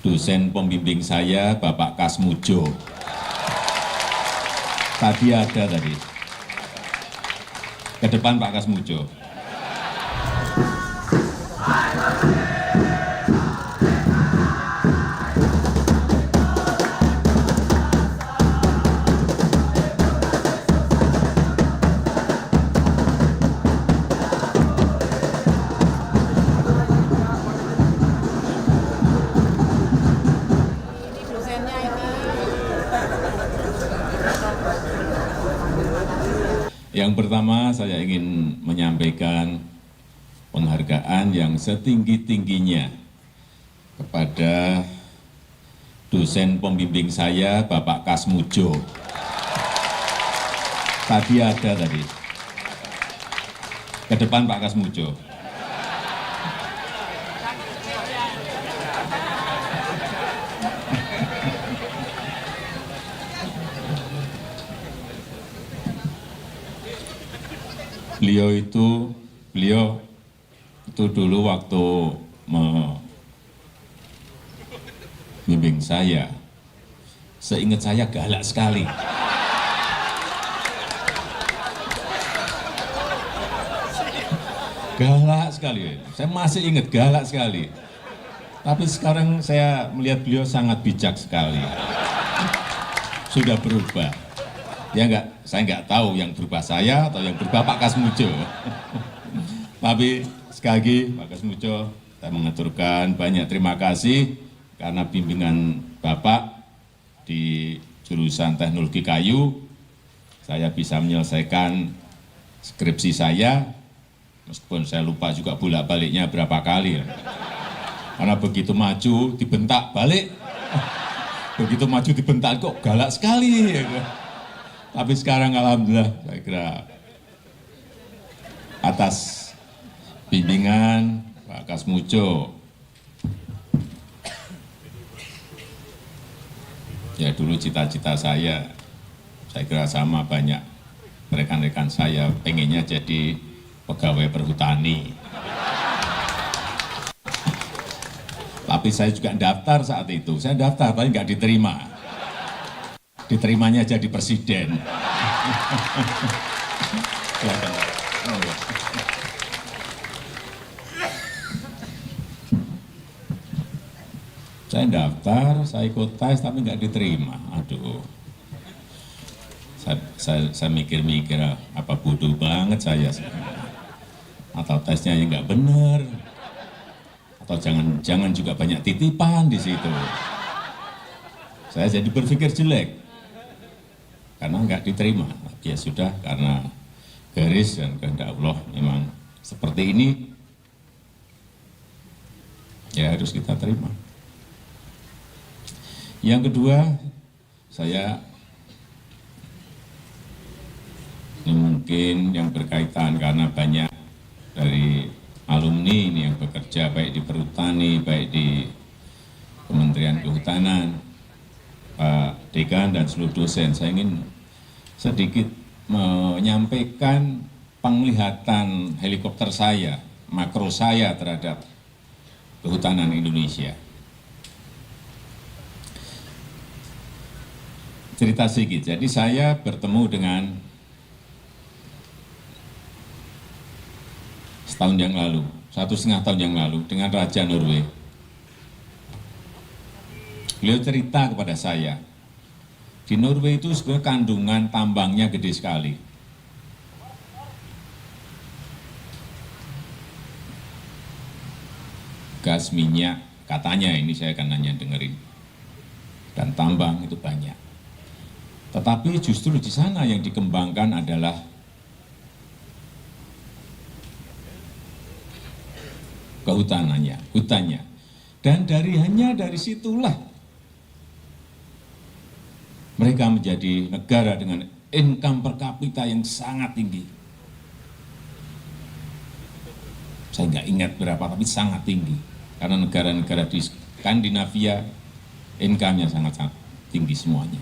dosen pembimbing saya, Bapak Kasmujo. Tadi ada tadi. Ke depan Pak Kasmujo. Yang pertama saya ingin menyampaikan penghargaan yang setinggi-tingginya kepada dosen pembimbing saya, Bapak Kasmujo. Tadi ada tadi. Ke depan Pak Kasmujo. Beliau itu dulu waktu membimbing saya, seingat saya galak sekali. Galak sekali, saya masih ingat galak sekali. Tapi sekarang saya melihat beliau sangat bijak sekali. Sudah berubah. Ya enggak, saya enggak tahu yang berubah saya atau yang berubah Pak Kasmujo. Tapi sekali lagi Pak Kasmujo, saya mengaturkan banyak terima kasih karena bimbingan Bapak di jurusan teknologi kayu, saya bisa menyelesaikan skripsi saya, meskipun saya lupa juga bolak-baliknya berapa kali. Karena begitu maju dibentak balik, begitu maju dibentak kok galak sekali. Tapi sekarang alhamdulillah saya kira atas bimbingan Pak Kasmujo, ya dulu cita-cita saya kira sama banyak rekan-rekan saya pengennya jadi pegawai perhutani. Tapi saya juga daftar saat itu, saya daftar tapi nggak diterima. Diterimanya jadi presiden. Saya daftar, saya ikut tes tapi nggak diterima. Aduh, saya mikir-mikir apa bodoh banget saya, atau tesnya yang nggak benar, atau jangan juga banyak titipan di situ. Saya jadi berpikir jelek. Karena nggak diterima, ya sudah, karena garis dan kehendak Allah memang seperti ini, ya harus kita terima. Yang kedua, saya ini mungkin yang berkaitan karena banyak dari alumni ini yang bekerja baik di perhutani, baik di Kementerian Kehutanan, Pak Dekan dan seluruh dosen, saya ingin sedikit menyampaikan penglihatan helikopter saya, makro saya terhadap kehutanan Indonesia. Cerita sedikit, jadi saya bertemu dengan setahun yang lalu, 1,5 tahun yang lalu dengan Raja Norway. Beliau cerita kepada saya, di Norway itu sebenarnya kandungan tambangnya gede sekali. Gas, minyak, katanya ini saya akan nanya dengerin. Dan tambang itu banyak. Tetapi justru di sana yang dikembangkan adalah kehutanannya, hutannya. Dan hanya dari situlah mereka menjadi negara dengan income per kapita yang sangat tinggi. Saya nggak ingat berapa, tapi sangat tinggi. Karena negara-negara di Skandinavia, income-nya sangat tinggi semuanya.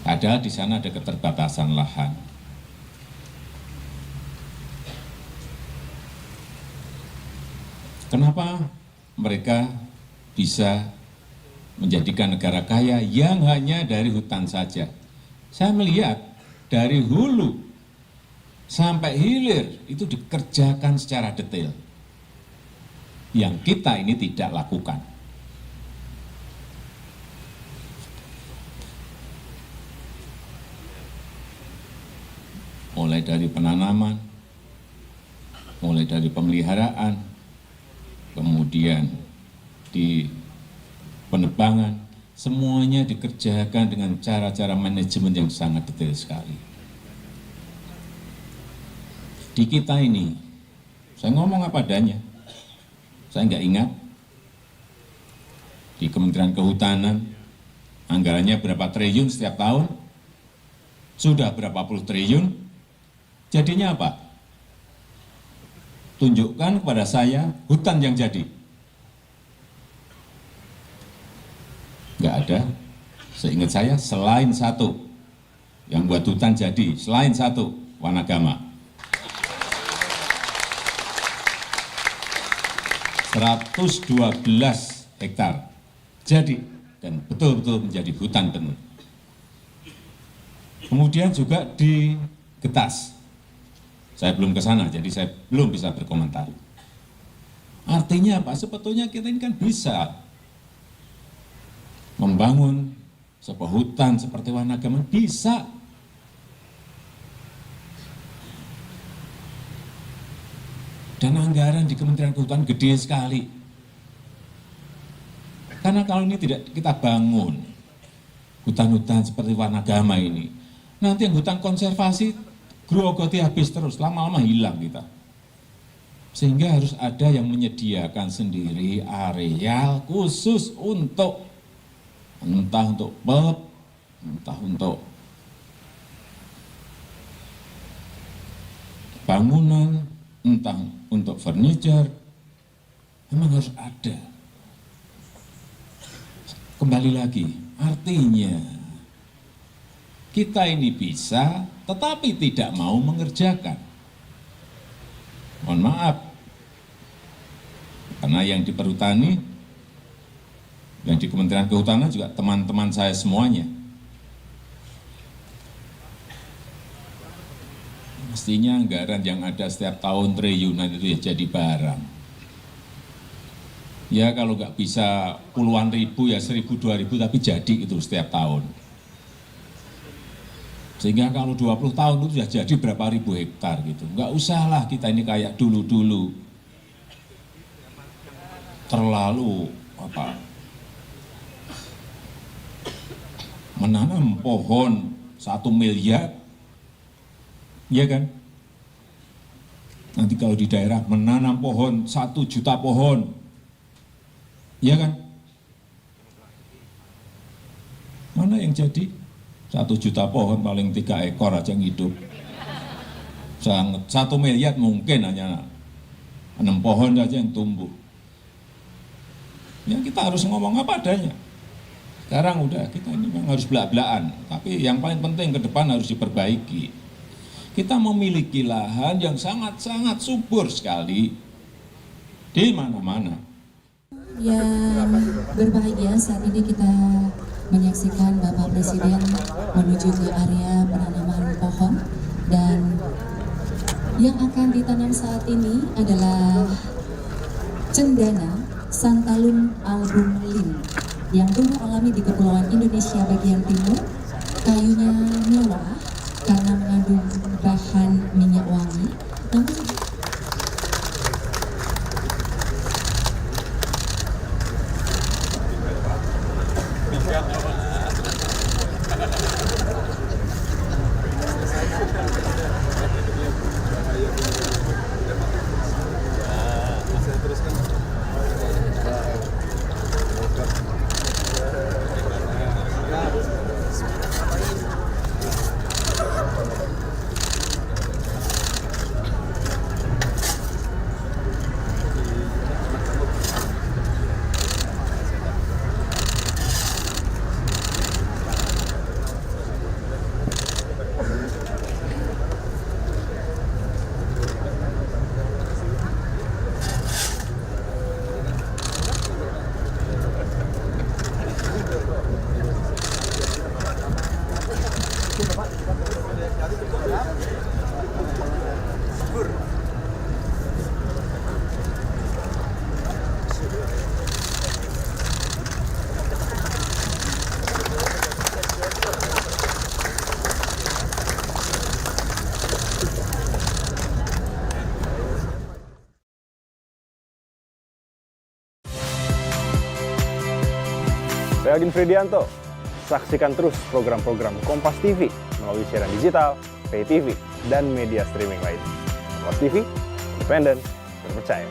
Padahal di sana ada keterbatasan lahan. Kenapa mereka bisa menjadikan negara kaya yang hanya dari hutan saja. Saya melihat dari hulu sampai hilir itu dikerjakan secara detail. Yang kita ini tidak lakukan. Mulai dari penanaman, mulai dari pemeliharaan, kemudian di penebangan, semuanya dikerjakan dengan cara-cara manajemen yang sangat detail sekali. Di kita ini, saya ngomong apa adanya, saya nggak ingat, di Kementerian Kehutanan, anggarannya berapa triliun setiap tahun, sudah berapa puluh triliun, jadinya apa? Tunjukkan kepada saya hutan yang jadi. Nggak ada. Seingat saya selain satu yang buat hutan jadi, selain satu, Wanagama. 112 hektar jadi dan betul-betul menjadi hutan penuh. Kemudian juga di Getas. Saya belum ke sana, jadi saya belum bisa berkomentar. Artinya apa? Sebetulnya kita ini kan bisa membangun sebuah hutan seperti Wanagama, bisa. Dan anggaran di Kementerian Kehutanan gede sekali. Karena kalau ini tidak kita bangun, hutan-hutan seperti Wanagama ini, nanti yang hutan konservasi grogoti habis terus, lama-lama hilang kita. Sehingga harus ada yang menyediakan sendiri areal khusus untuk entah untuk pub, entah untuk bangunan, entah untuk furniture, memang harus ada. Kembali lagi, artinya kita ini bisa, tetapi tidak mau mengerjakan. Mohon maaf, karena yang di Perhutani, yang di Kementerian Kehutanan juga teman-teman saya semuanya. Mestinya anggaran yang ada setiap tahun triliunan itu ya jadi barang. Ya kalau nggak bisa puluhan ribu ya 1.000, 2.000 tapi jadi itu setiap tahun. Sehingga kalau 20 tahun itu sudah jadi berapa ribu hektar gitu. Nggak usahlah kita ini kayak dulu-dulu. Terlalu menanam pohon 1 miliar, ya kan? Nanti kalau di daerah menanam pohon 1 juta pohon, ya kan? Mana yang jadi? 1 juta pohon paling 3 ekor aja yang hidup. 1 miliar mungkin hanya 6 pohon saja yang tumbuh. Ya kita harus ngomong apa adanya. Sekarang udah kita ini memang harus belak-belakan. Tapi yang paling penting ke depan harus diperbaiki. Kita memiliki lahan yang sangat-sangat subur sekali di mana-mana. Yang berbahagia saat ini kita menyaksikan Bapak Presiden menuju ke area penanaman pohon, dan yang akan ditanam saat ini adalah cendana Santalum album lim yang tumbuh alami di Kepulauan Indonesia bagian timur. Kayunya mewah karena mengandung bahan minyak wangi, namun Saya Aldin Fridianto. Saksikan terus program-program Kompas TV melalui siaran digital, pay TV, dan media streaming lain. Kompas TV, independen, terpercaya.